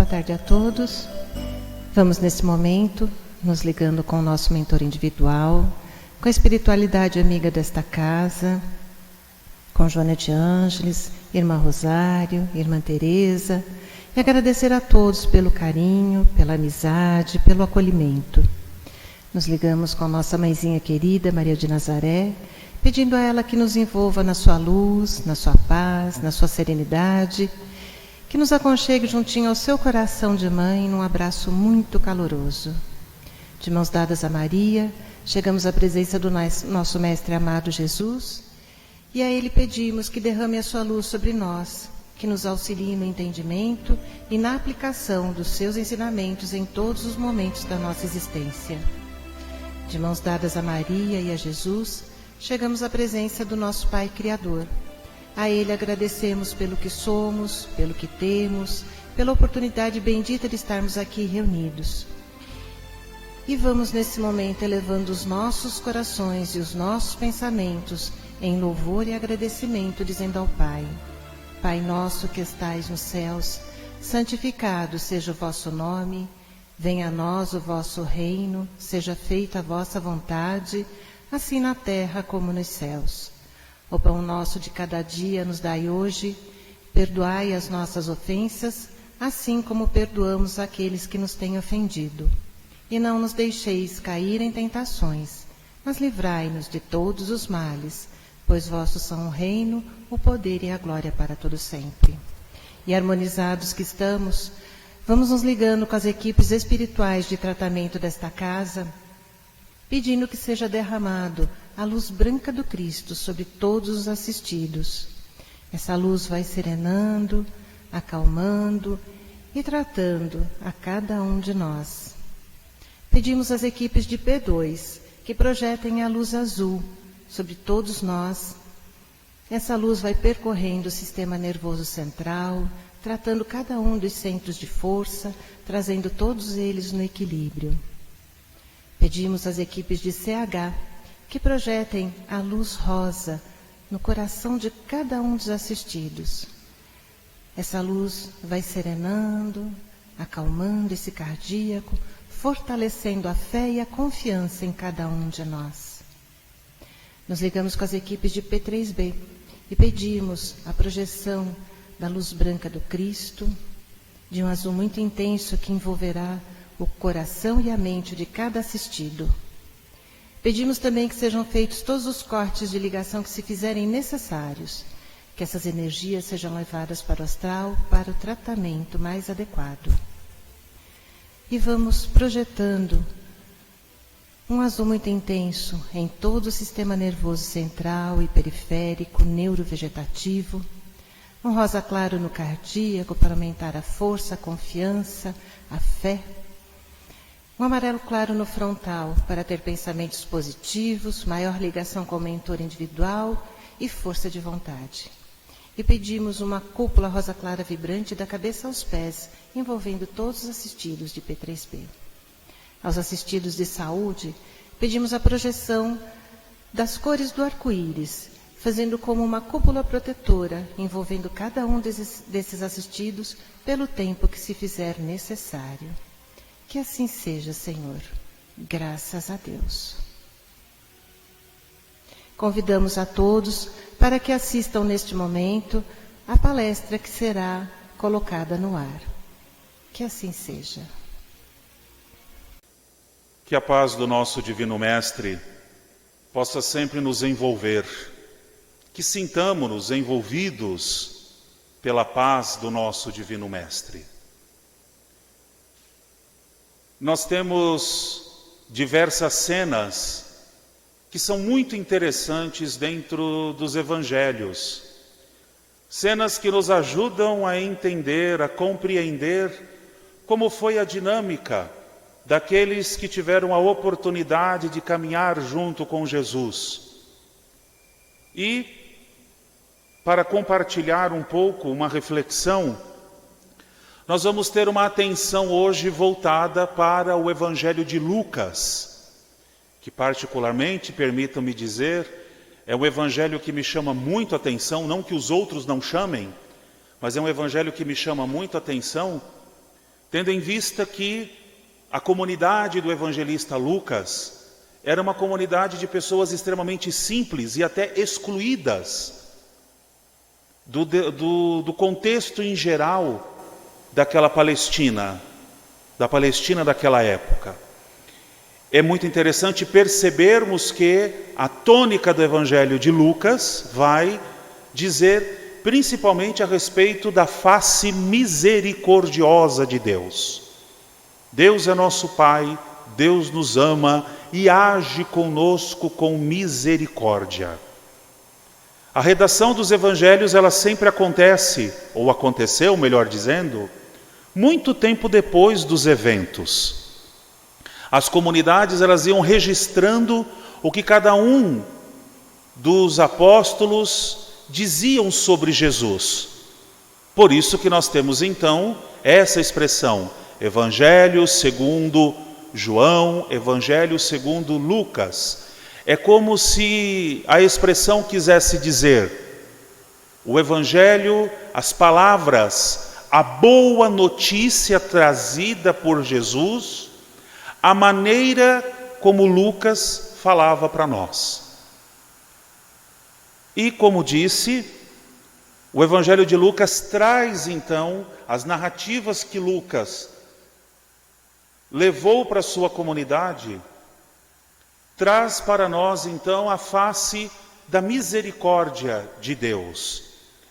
Boa tarde a todos. Vamos nesse momento nos ligando com o nosso mentor individual, com a espiritualidade amiga desta casa, com Joana de Ângeles, Irmã Rosário, Irmã Teresa, e agradecer a todos pelo carinho, pela amizade, pelo acolhimento. Nos ligamos com a nossa mãezinha querida, Maria de Nazaré, pedindo a ela que nos envolva na sua luz, na sua paz, na sua serenidade, que nos aconchegue juntinho ao seu coração de mãe num abraço muito caloroso. De mãos dadas a Maria, chegamos à presença do nosso Mestre amado Jesus e a Ele pedimos que derrame a sua luz sobre nós, que nos auxilie no entendimento e na aplicação dos seus ensinamentos em todos os momentos da nossa existência. De mãos dadas a Maria e a Jesus, chegamos à presença do nosso Pai Criador. A Ele agradecemos pelo que somos, pelo que temos, pela oportunidade bendita de estarmos aqui reunidos. E vamos nesse momento elevando os nossos corações e os nossos pensamentos em louvor e agradecimento, dizendo ao Pai: Pai nosso que estais nos céus, santificado seja o vosso nome, venha a nós o vosso reino, seja feita a vossa vontade, assim na terra como nos céus. O pão nosso de cada dia nos dai hoje, perdoai as nossas ofensas, assim como perdoamos aqueles que nos têm ofendido. E não nos deixeis cair em tentações, mas livrai-nos de todos os males, pois vossos são o reino, o poder e a glória para todo sempre. E harmonizados que estamos, vamos nos ligando com as equipes espirituais de tratamento desta casa, pedindo que seja derramado a luz branca do Cristo sobre todos os assistidos. Essa luz vai serenando, acalmando e tratando a cada um de nós. Pedimos às equipes de P2 que projetem a luz azul sobre todos nós. Essa luz vai percorrendo o sistema nervoso central, tratando cada um dos centros de força, trazendo todos eles no equilíbrio. Pedimos às equipes de CH que projetem a luz rosa no coração de cada um dos assistidos. Essa luz vai serenando, acalmando esse cardíaco, fortalecendo a fé e a confiança em cada um de nós. Nos ligamos com as equipes de P3B e pedimos a projeção da luz branca do Cristo, de um azul muito intenso que envolverá o coração e a mente de cada assistido. Pedimos também que sejam feitos todos os cortes de ligação que se fizerem necessários, que essas energias sejam levadas para o astral para o tratamento mais adequado. E vamos projetando um azul muito intenso em todo o sistema nervoso central e periférico, neurovegetativo, um rosa claro no cardíaco para aumentar a força, a confiança, a fé, um amarelo claro no frontal para ter pensamentos positivos, maior ligação com o mentor individual e força de vontade. E pedimos uma cúpula rosa clara vibrante da cabeça aos pés, envolvendo todos os assistidos de P3B. Aos assistidos de saúde, pedimos a projeção das cores do arco-íris, fazendo como uma cúpula protetora, envolvendo cada um desses assistidos pelo tempo que se fizer necessário. Que assim seja, Senhor. Graças a Deus. Convidamos a todos para que assistam neste momento a palestra que será colocada no ar. Que assim seja. Que a paz do nosso Divino Mestre possa sempre nos envolver, que sintamos-nos envolvidos pela paz do nosso Divino Mestre. Nós temos diversas cenas que são muito interessantes dentro dos evangelhos. Cenas que nos ajudam a entender, a compreender como foi a dinâmica daqueles que tiveram a oportunidade de caminhar junto com Jesus. E, para compartilhar um pouco, uma reflexão, nós vamos ter uma atenção hoje voltada para o Evangelho de Lucas, que particularmente, permitam-me dizer, é um evangelho que me chama muito a atenção, não que os outros não chamem, mas é um evangelho que me chama muito a atenção, tendo em vista que a comunidade do evangelista Lucas era uma comunidade de pessoas extremamente simples e até excluídas do contexto em geral daquela Palestina, da Palestina daquela época. É muito interessante percebermos que a tônica do Evangelho de Lucas vai dizer principalmente a respeito da face misericordiosa de Deus. Deus é nosso Pai, Deus nos ama e age conosco com misericórdia. A redação dos evangelhos, ela sempre acontece, ou aconteceu, melhor dizendo, muito tempo depois dos eventos. As comunidades, elas iam registrando o que cada um dos apóstolos diziam sobre Jesus. Por isso que nós temos então essa expressão, Evangelho segundo João, Evangelho segundo Lucas. É como se a expressão quisesse dizer, o Evangelho, as palavras, a boa notícia trazida por Jesus, a maneira como Lucas falava para nós. E como disse, o Evangelho de Lucas traz então as narrativas que Lucas levou para a sua comunidade, traz para nós então a face da misericórdia de Deus,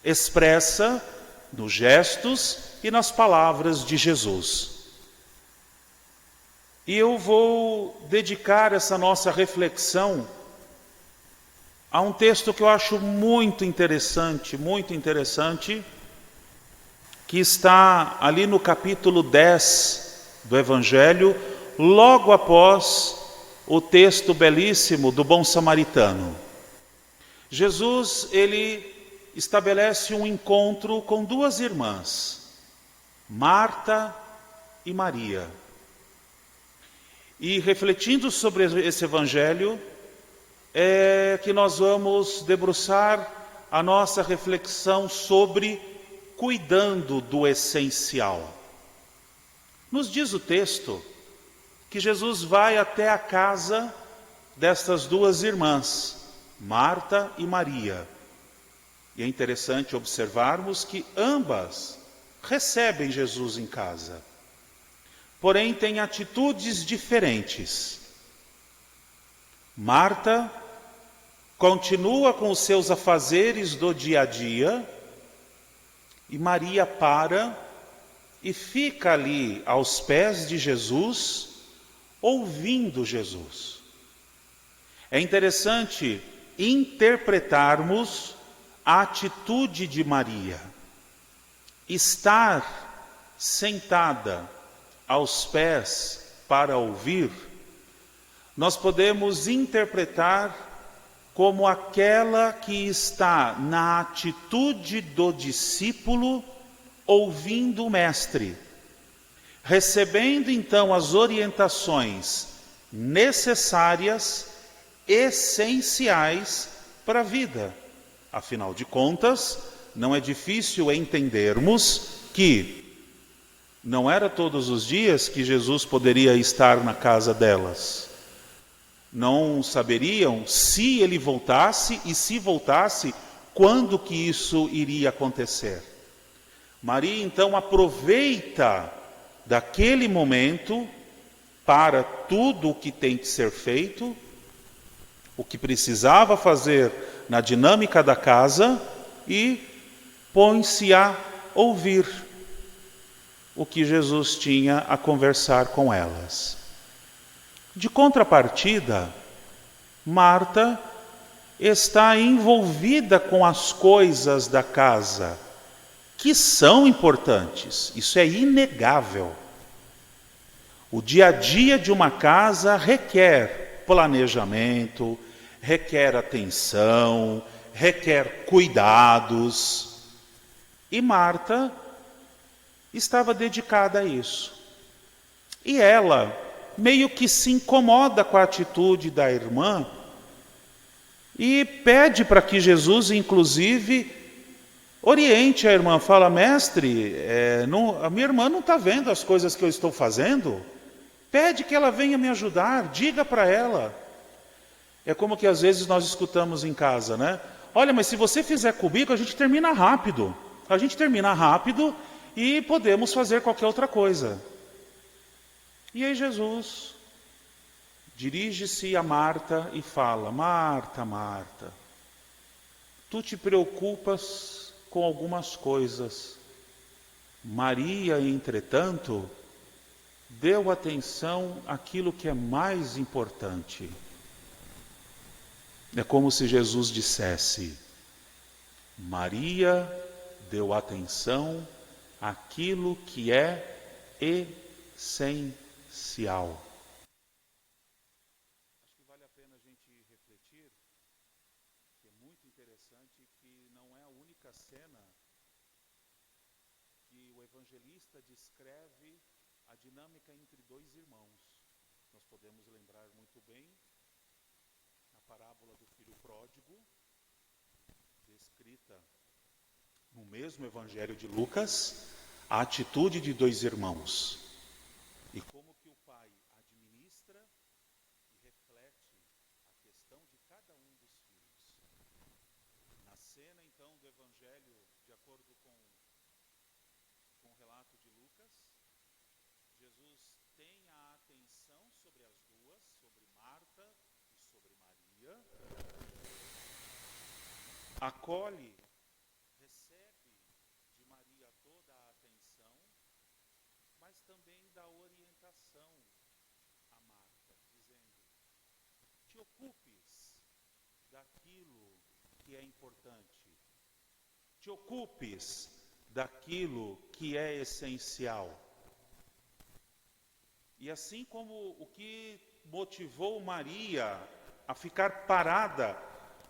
expressa nos gestos e nas palavras de Jesus. E eu vou dedicar essa nossa reflexão a um texto que eu acho muito interessante, que está ali no capítulo 10 do Evangelho, logo após o texto belíssimo do bom samaritano. Jesus, ele estabelece um encontro com duas irmãs, Marta e Maria. E refletindo sobre esse evangelho, é que nós vamos debruçar a nossa reflexão sobre cuidando do essencial. Nos diz o texto que Jesus vai até a casa destas duas irmãs, Marta e Maria. E é interessante observarmos que ambas recebem Jesus em casa. Porém, têm atitudes diferentes. Marta continua com os seus afazeres do dia a dia e Maria para e fica ali aos pés de Jesus, ouvindo Jesus. É interessante interpretarmos a atitude de Maria. Estar sentada aos pés para ouvir, nós podemos interpretar como aquela que está na atitude do discípulo ouvindo o mestre, recebendo então as orientações necessárias, essenciais para a vida. Afinal de contas, não é difícil entendermos que não era todos os dias que Jesus poderia estar na casa delas. Não saberiam se ele voltasse e se voltasse, quando que isso iria acontecer. Maria então aproveita daquele momento para tudo o que tem que ser feito, o que precisava fazer na dinâmica da casa e põe-se a ouvir o que Jesus tinha a conversar com elas. De contrapartida, Marta está envolvida com as coisas da casa, que são importantes, isso é inegável. O dia a dia de uma casa requer planejamento, requer atenção, requer cuidados. E Marta estava dedicada a isso. E ela meio que se incomoda com a atitude da irmã e pede para que Jesus, inclusive, Oriente a irmã, fala, mestre, a minha irmã não está vendo as coisas que eu estou fazendo. Pede que ela venha me ajudar, diga para ela. É como que às vezes nós escutamos em casa, né? Olha, mas se você fizer comigo, a gente termina rápido. A gente termina rápido e podemos fazer qualquer outra coisa. E aí Jesus dirige-se a Marta e fala, Marta, Marta, tu te preocupas com algumas coisas. Maria, entretanto, deu atenção àquilo que é mais importante. É como se Jesus dissesse, Maria deu atenção àquilo que é essencial. Acho que vale a pena a gente refletir, que é muito interessante, que não é a única cena que o evangelista descreve a dinâmica entre dois irmãos. Nós podemos lembrar muito bem a parábola do filho pródigo, descrita no mesmo evangelho de Lucas, a atitude de dois irmãos. E como que o pai administra e reflete a questão de cada um dos filhos. Na cena, então, do evangelho, de acordo com o relato de Lucas, Jesus tem a atenção sobre as duas, sobre Marta e sobre Maria, acolhe, recebe de Maria toda a atenção, mas também dá orientação a Marta, dizendo, te ocupes daquilo que é importante, te ocupes daquilo que é essencial. E assim como o que motivou Maria a ficar parada,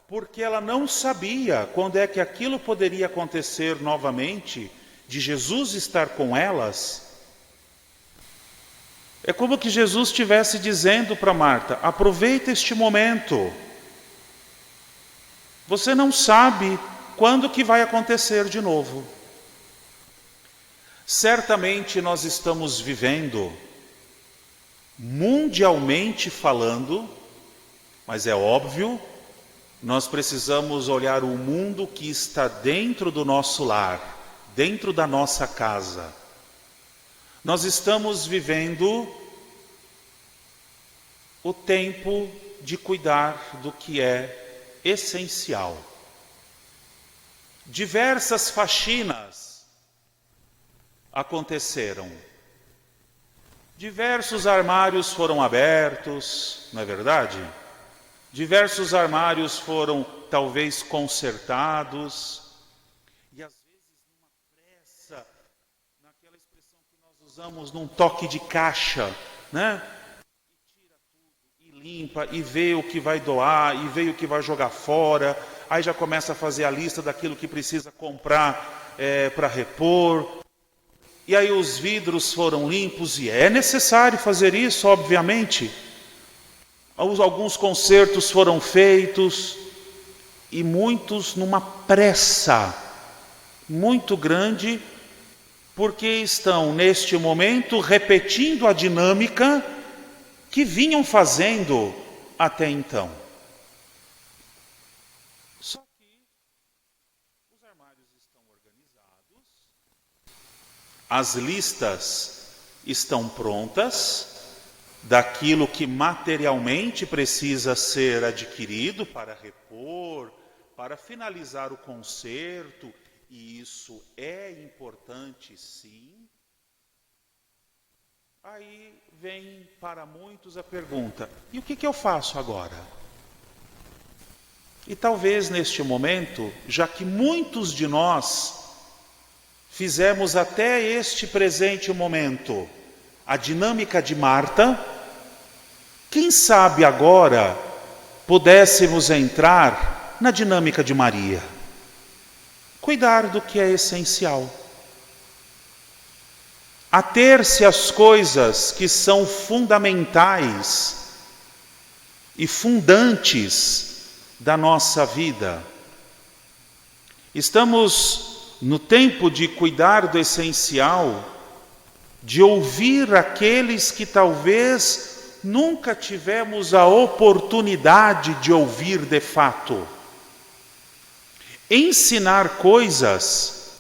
porque ela não sabia quando é que aquilo poderia acontecer novamente, de Jesus estar com elas, é como que Jesus estivesse dizendo para Marta, aproveita este momento. Você não sabe quando que vai acontecer de novo. Certamente nós estamos vivendo, mundialmente falando, mas é óbvio, nós precisamos olhar o mundo que está dentro do nosso lar, dentro da nossa casa. Nós estamos vivendo o tempo de cuidar do que é essencial. Diversas faxinas aconteceram. Diversos armários foram abertos, não é verdade? Diversos armários foram talvez consertados. E às vezes numa pressa, naquela expressão que nós usamos, num toque de caixa, né? E tira tudo, e limpa, e vê o que vai doar, e vê o que vai jogar fora. Aí já começa a fazer a lista daquilo que precisa comprar para repor. E aí os vidros foram limpos, e é necessário fazer isso, obviamente. Alguns concertos foram feitos, e muitos numa pressa muito grande, porque estão neste momento repetindo a dinâmica que vinham fazendo até então. Só que os armários estão organizados, as listas estão prontas, daquilo que materialmente precisa ser adquirido para repor, para finalizar o concerto, e isso é importante sim. Aí vem para muitos a pergunta, e o que eu faço agora? E talvez neste momento, já que muitos de nós fizemos até este presente momento a dinâmica de Marta, quem sabe agora pudéssemos entrar na dinâmica de Maria. Cuidar do que é essencial. Ater-se às coisas que são fundamentais e fundantes da nossa vida. Estamos no tempo de cuidar do essencial, de ouvir aqueles que talvez nunca tivemos a oportunidade de ouvir de fato. Ensinar coisas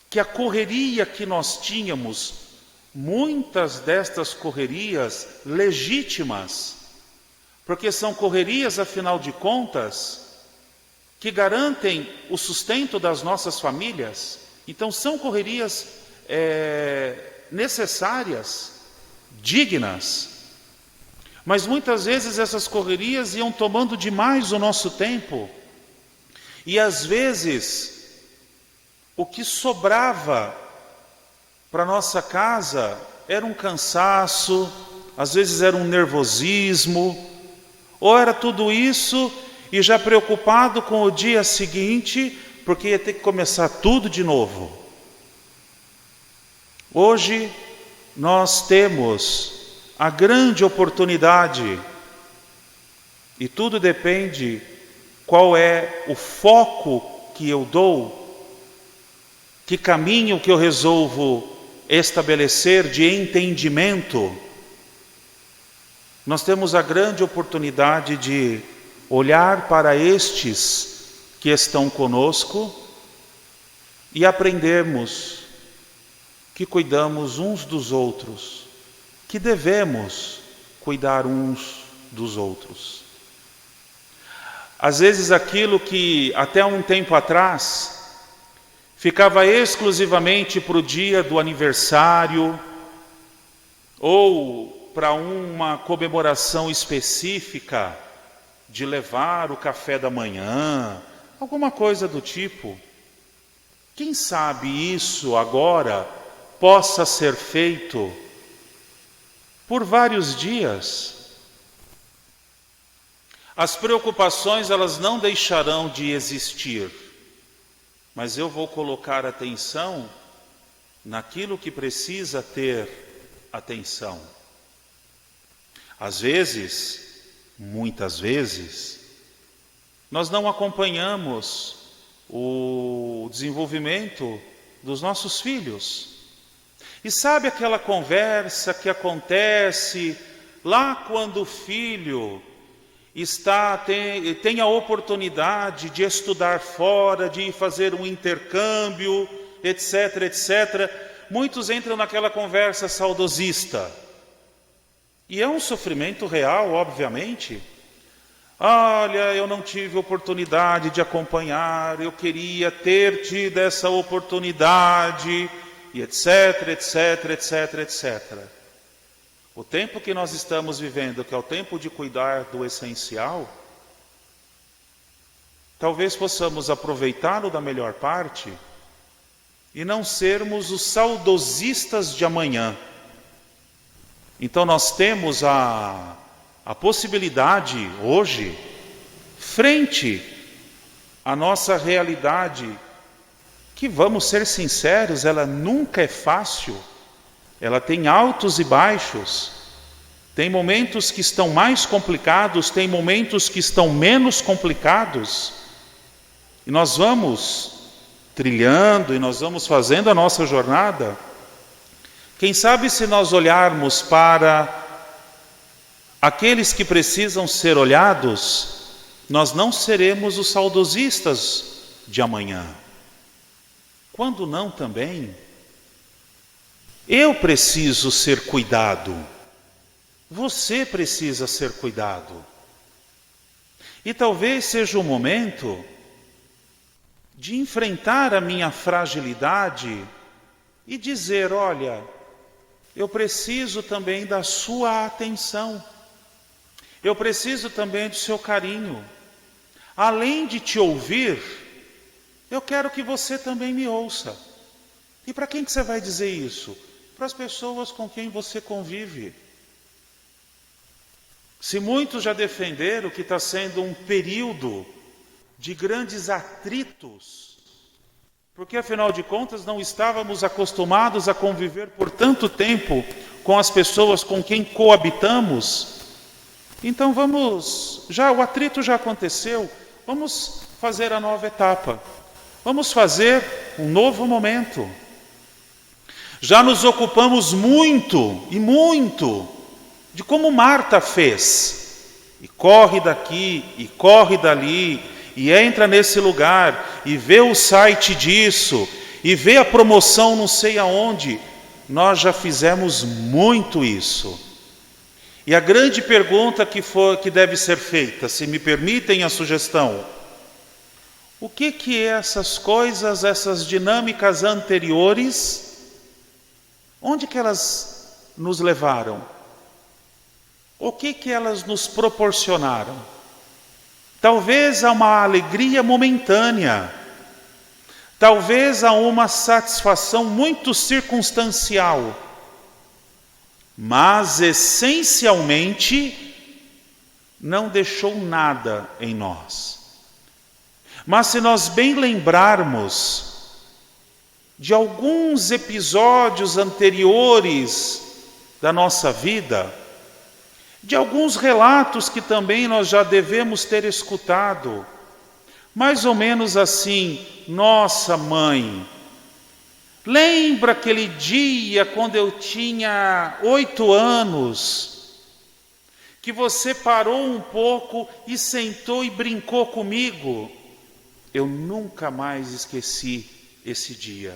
que a correria que nós tínhamos, muitas destas correrias legítimas, porque são correrias, afinal de contas, que garantem o sustento das nossas famílias. Então são correrias necessárias, dignas. Mas muitas vezes essas correrias iam tomando demais o nosso tempo. E às vezes o que sobrava para nossa casa era um cansaço, às vezes era um nervosismo, ou era tudo isso e já preocupado com o dia seguinte, porque ia ter que começar tudo de novo. Hoje nós temos a grande oportunidade, e tudo depende qual é o foco que eu dou, que caminho que eu resolvo estabelecer de entendimento. Nós temos a grande oportunidade de olhar para estes que estão conosco e aprendermos que cuidamos uns dos outros, que devemos cuidar uns dos outros. Às vezes aquilo que até um tempo atrás ficava exclusivamente para o dia do aniversário ou para uma comemoração específica, de levar o café da manhã, alguma coisa do tipo. Quem sabe isso agora possa ser feito por vários dias. As preocupações, elas não deixarão de existir, mas eu vou colocar atenção naquilo que precisa ter atenção. Às vezes, muitas vezes, nós não acompanhamos o desenvolvimento dos nossos filhos. E sabe aquela conversa que acontece lá quando o filho tem a oportunidade de estudar fora, de fazer um intercâmbio, etc, etc. Muitos entram naquela conversa saudosista. E é um sofrimento real, obviamente. Olha, eu não tive oportunidade de acompanhar, eu queria ter tido essa oportunidade, e etc, etc, etc, etc. O tempo que nós estamos vivendo, que é o tempo de cuidar do essencial, talvez possamos aproveitá-lo da melhor parte e não sermos os saudosistas de amanhã. Então nós temos a possibilidade hoje, frente à nossa realidade, que, vamos ser sinceros, ela nunca é fácil, ela tem altos e baixos, tem momentos que estão mais complicados, tem momentos que estão menos complicados, e nós vamos trilhando e nós vamos fazendo a nossa jornada. Quem sabe se nós olharmos para aqueles que precisam ser olhados, nós não seremos os saudosistas de amanhã. Quando não também, eu preciso ser cuidado, você precisa ser cuidado. E talvez seja o momento de enfrentar a minha fragilidade e dizer, olha, eu preciso também da sua atenção. Eu preciso também do seu carinho. Além de te ouvir, eu quero que você também me ouça. E para quem que você vai dizer isso? Para as pessoas com quem você convive. Se muitos já defenderam que está sendo um período de grandes atritos, porque afinal de contas não estávamos acostumados a conviver por tanto tempo com as pessoas com quem coabitamos, então o atrito já aconteceu, vamos fazer a nova etapa, vamos fazer um novo momento. Já nos ocupamos muito de como Marta fez. E corre daqui, e corre dali, e entra nesse lugar, e vê o site disso, e vê a promoção não sei aonde. Nós já fizemos muito isso. E a grande pergunta que deve ser feita, se me permitem a sugestão, o que essas coisas, essas dinâmicas anteriores, onde que elas nos levaram? O que elas nos proporcionaram? Talvez a uma alegria momentânea, talvez a uma satisfação muito circunstancial, mas essencialmente não deixou nada em nós. Mas se nós bem lembrarmos de alguns episódios anteriores da nossa vida, de alguns relatos que também nós já devemos ter escutado, mais ou menos assim: nossa mãe, lembra aquele dia quando eu tinha 8 anos, que você parou um pouco e sentou e brincou comigo? Eu nunca mais esqueci esse dia.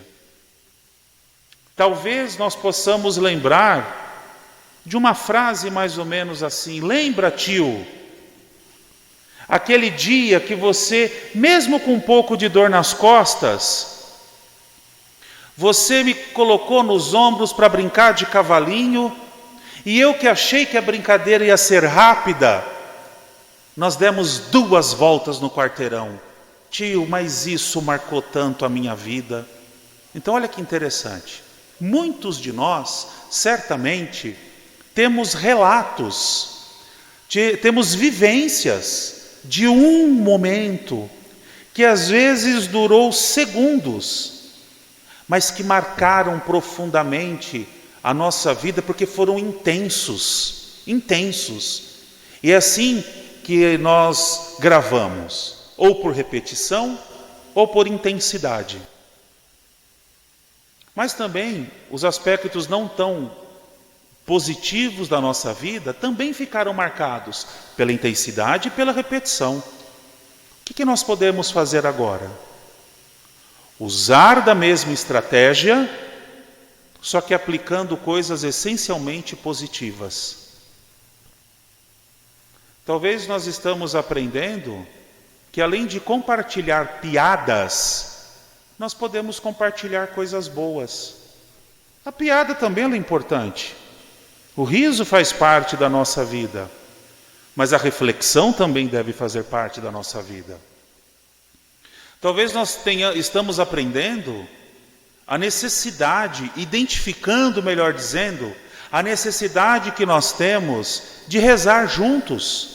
Talvez nós possamos lembrar de uma frase mais ou menos assim: lembra, tio, aquele dia que você, mesmo com um pouco de dor nas costas, você me colocou nos ombros para brincar de cavalinho, e eu que achei que a brincadeira ia ser rápida, nós demos 2 voltas no quarteirão. Tio, mas isso marcou tanto a minha vida. Então olha que interessante. Muitos de nós, certamente, temos relatos, temos vivências de um momento que às vezes durou segundos, mas que marcaram profundamente a nossa vida porque foram intensos. E é assim que nós gravamos, ou por repetição, ou por intensidade. Mas também os aspectos não tão positivos da nossa vida também ficaram marcados pela intensidade e pela repetição. O que nós podemos fazer agora? Usar da mesma estratégia, só que aplicando coisas essencialmente positivas. Talvez nós estamos aprendendo que além de compartilhar piadas, nós podemos compartilhar coisas boas. A piada também é importante. O riso faz parte da nossa vida, mas a reflexão também deve fazer parte da nossa vida. Talvez nós estamos aprendendo a necessidade, identificando, melhor dizendo, a necessidade que nós temos de rezar juntos,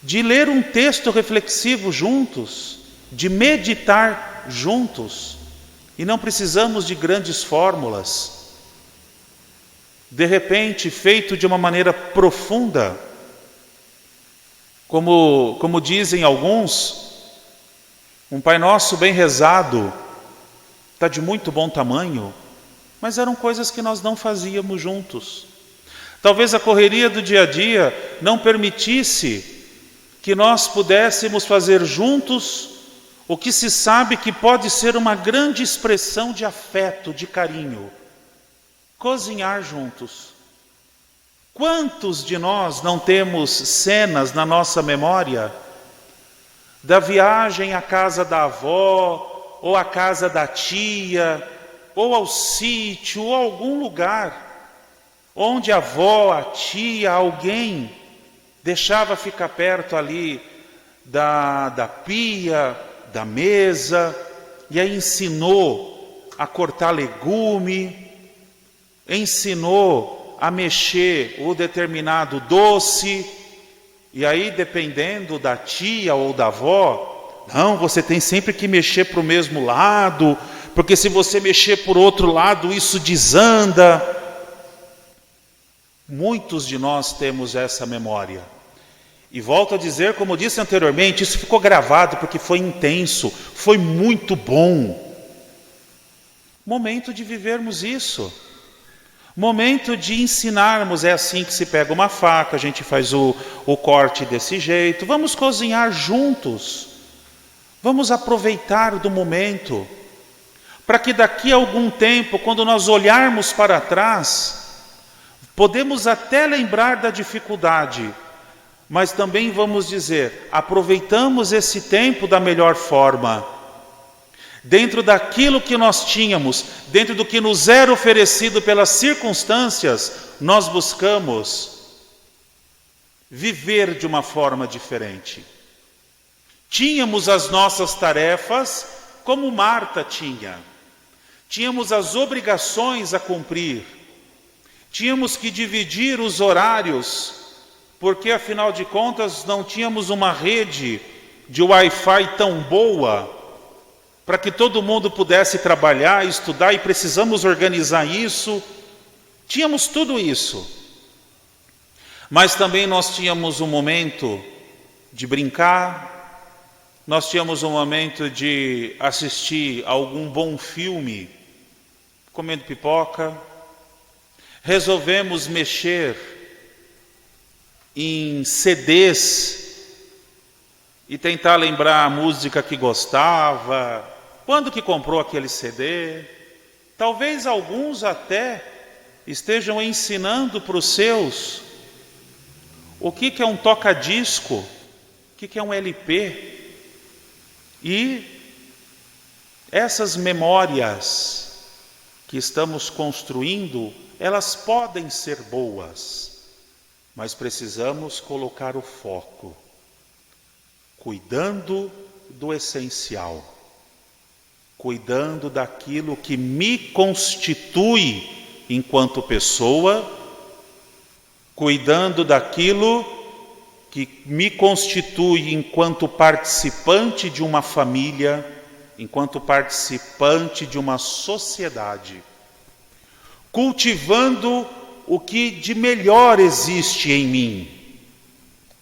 de ler um texto reflexivo juntos, de meditar juntos. E não precisamos de grandes fórmulas. De repente, feito de uma maneira profunda, como dizem alguns, um Pai Nosso bem rezado está de muito bom tamanho, mas eram coisas que nós não fazíamos juntos. Talvez a correria do dia a dia não permitisse que nós pudéssemos fazer juntos o que se sabe que pode ser uma grande expressão de afeto, de carinho: cozinhar juntos. Quantos de nós não temos cenas na nossa memória da viagem à casa da avó, ou à casa da tia, ou ao sítio, ou a algum lugar, onde a avó, a tia, alguém deixava ficar perto ali da pia, da mesa, e aí ensinou a cortar legume, ensinou a mexer o determinado doce, e aí dependendo da tia ou da avó, não, você tem sempre que mexer para o mesmo lado, porque se você mexer por outro lado, isso desanda. Muitos de nós temos essa memória. E volto a dizer, como disse anteriormente, isso ficou gravado porque foi intenso, foi muito bom. Momento de vivermos isso. Momento de ensinarmos, é assim que se pega uma faca, a gente faz o corte desse jeito. Vamos cozinhar juntos. Vamos aproveitar do momento, para que daqui a algum tempo, quando nós olharmos para trás, podemos até lembrar da dificuldade, mas também vamos dizer, aproveitamos esse tempo da melhor forma, dentro daquilo que nós tínhamos, dentro do que nos era oferecido pelas circunstâncias, nós buscamos viver de uma forma diferente. Tínhamos as nossas tarefas como Marta tinha. Tínhamos as obrigações a cumprir. Tínhamos que dividir os horários, porque afinal de contas não tínhamos uma rede de Wi-Fi tão boa para que todo mundo pudesse trabalhar, estudar, e precisamos organizar isso. Tínhamos tudo isso. Mas também nós tínhamos um momento de brincar, nós tínhamos um momento de assistir a algum bom filme, comendo pipoca. Resolvemos mexer em CDs e tentar lembrar a música que gostava, quando que comprou aquele CD. Talvez alguns até estejam ensinando para os seus o que é um toca-disco, o que é um LP. E essas memórias que estamos construindo, elas podem ser boas, mas precisamos colocar o foco, cuidando do essencial, cuidando daquilo que me constitui enquanto pessoa, cuidando daquilo que me constitui enquanto participante de uma família, enquanto participante de uma sociedade, cultivando o que de melhor existe em mim,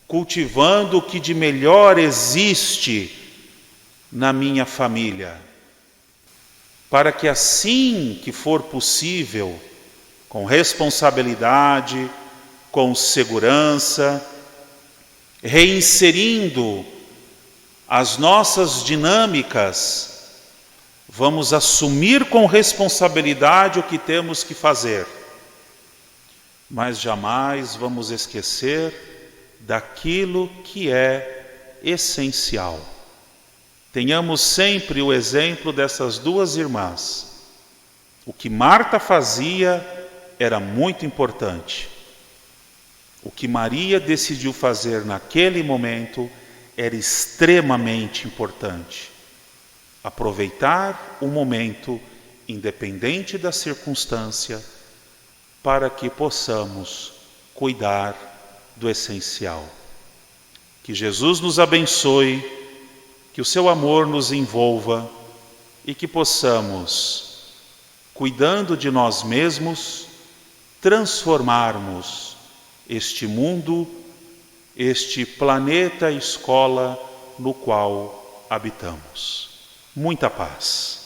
cultivando o que de melhor existe na minha família, para que assim que for possível, com responsabilidade, com segurança, reinserindo as nossas dinâmicas, vamos assumir com responsabilidade o que temos que fazer, mas jamais vamos esquecer daquilo que é essencial. Tenhamos sempre o exemplo dessas duas irmãs. O que Marta fazia era muito importante. O que Maria decidiu fazer naquele momento era extremamente importante. Aproveitar o momento, independente da circunstância, para que possamos cuidar do essencial. Que Jesus nos abençoe, que o seu amor nos envolva e que possamos, cuidando de nós mesmos, transformarmos este mundo, este planeta escola no qual habitamos. Muita paz.